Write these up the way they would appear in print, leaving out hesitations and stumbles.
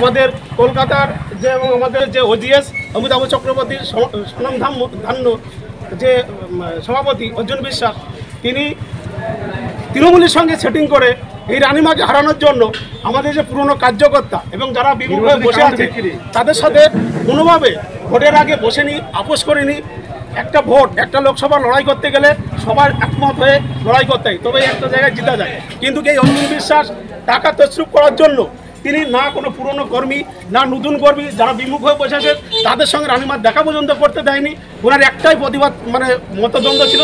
আমাদের কলকাতার যে আমাদের যে ওজিএস অমিতাভ চক্রবর্তীর স্বনামধন্য যে সভাপতি অর্জুন বিশ্বাস, তিনি তৃণমূলের সঙ্গে সেটিং করে এই রানিমাকে হারানোর জন্য আমাদের যে পুরনো কার্যকর্তা এবং যারা বিমুখ হয়ে বসে আছে তাদের সাথে কোনোভাবে ভোটের আগে বসেনি, আপোষ করেনি। একটা ভোট, একটা লোকসভা লড়াই করতে গেলে সবার একমত হয়ে লড়াই করতে হয়, তবে একটা জায়গায় জিতা যায়। কিন্তু এই অর্জুন বিশ্বাস টাকা তছরুপ করার জন্য তিনি না কোনো পুরনো কর্মী, না নতুন কর্মী যারা বিমুখ হয়ে বসে আছে তাদের সঙ্গে রানিমার দেখা পর্যন্ত করতে দেয়নি। ওনার একটাই প্রতিবাদ মতদ্বন্দ্ব ছিল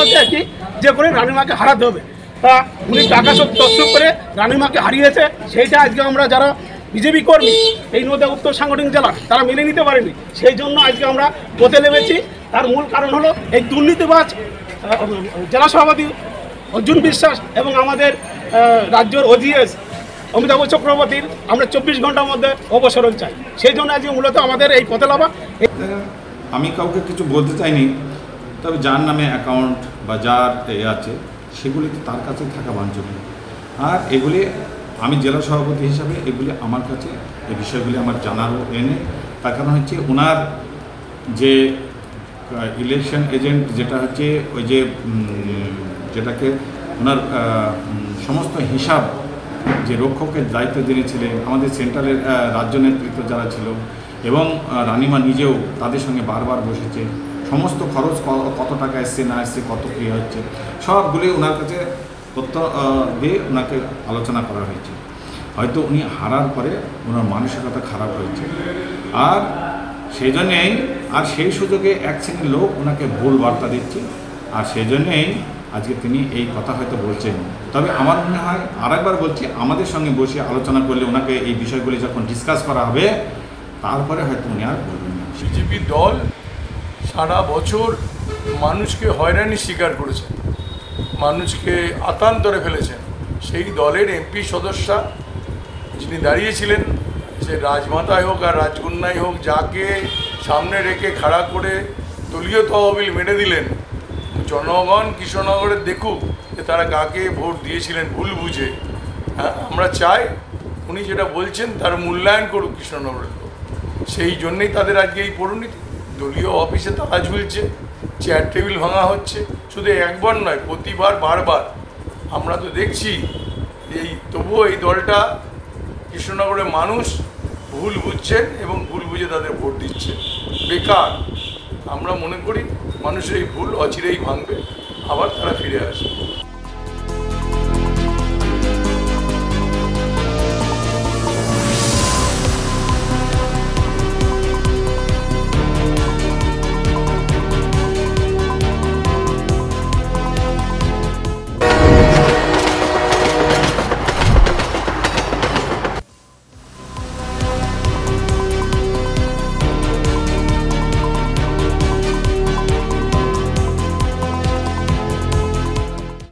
যে করে রানিমাকে হারাতে হবে। তা উনি টাকা সব তছরুপ করে রানিমাকে হারিয়েছে, সেইটা আজকে আমরা যারা বিজেপি কর্মী এই নদিয়া উত্তর সাংগঠনিক জেলা তারা মেনে নিতে পারেনি। সেই জন্য আজকে আমরা পথে নেমেছি। তার মূল কারণ হলো এই দুর্নীতিবাজ জেলা সভাপতি অর্জুন বিশ্বাস এবং আমাদের রাজ্যের ওজিএস অমিতাভ চক্রবর্তীর আমরা 24 ঘন্টার মধ্যে অবসরণ চাই। সেই জন্য আজকে মূলত আমাদের এই পথে নামা। আমি কাউকে কিছু বলতে চাইনি, তবে যার নামে অ্যাকাউন্ট বা যার আছে সেগুলি তো তার কাছে থাকা বাঞ্ছনীয়। আর এগুলি আমি জেলা সভাপতি হিসাবে এগুলি আমার কাছে এই বিষয়গুলি আমার জানারও এনে, তার কারণ হচ্ছে ওনার যে ইলেকশন এজেন্ট যেটা হচ্ছে ওই যে যেটাকে ওনার সমস্ত হিসাব যে রক্ষকের দায়িত্ব দিয়েছিলেন আমাদের সেন্ট্রালের রাজ্য নেতৃত্ব যারা ছিল এবং রানিমা নিজেও তাদের সঙ্গে বারবার বসেছে, সমস্ত খরচ কত টাকা এসছে না এসছে, কত কী হচ্ছে সবগুলি ওনার কাছে তথ্য দিয়ে ওনাকে আলোচনা করা হয়েছে। হয়তো উনি হারার পরে ওনার মানসিকতা খারাপ হয়েছে, আর সেই জন্যেই আর সেই সুযোগে এক শ্রেণীর লোক ওনাকে ভুল বার্তা দিচ্ছে, আর সেই জন্যেই আজকে তিনি এই কথা হয়তো বলছেন। তবে আমার মনে হয় আরেকবার বলছি, আমাদের সঙ্গে বসে আলোচনা করলে ওনাকে এই বিষয়গুলি যখন ডিসকাস করা হবে তারপরে হয়তো উনি আর বলবেন না। বিজেপি দল সারা বছর মানুষকে হয়রানির শিকার করেছেন, মানুষকে আতান্তরে ফেলেছেন। সেই দলের এমপি সদস্যা যিনি দাঁড়িয়েছিলেন, সে রাজমাতাই হোক আর রাজকন্যাই হোক, যাকে সামনে রেখে খাড়া করে দলীয় তহবিল মেরে দিলেন, জনগণ কৃষ্ণনগরে দেখুক যে তারা কাকে ভোট দিয়েছিলেন ভুল বুঝে। হ্যাঁ, আমরা চাই উনি যেটা বলছেন তার মূল্যায়ন করুক কৃষ্ণনগরের লোক। সেই জন্যেই তাদের আজকে এই পরিণতি। দলীয় অফিসে তালা ঝুলছে, চেয়ার টেবিল ভাঙা হচ্ছে, শুধু একবার নয়, প্রতিবার বারবার। আমরা তো দেখছি তবুও এই দলটা কৃষ্ণনগরের মানুষ ভুল বুঝছেন এবং ভুল বুঝে তাদের ভোট দিচ্ছে বেকার। আমরা মনে করি মানুষের এই ভুল অচিরেই ভাঙবে, আবার তারা ফিরে আসবে।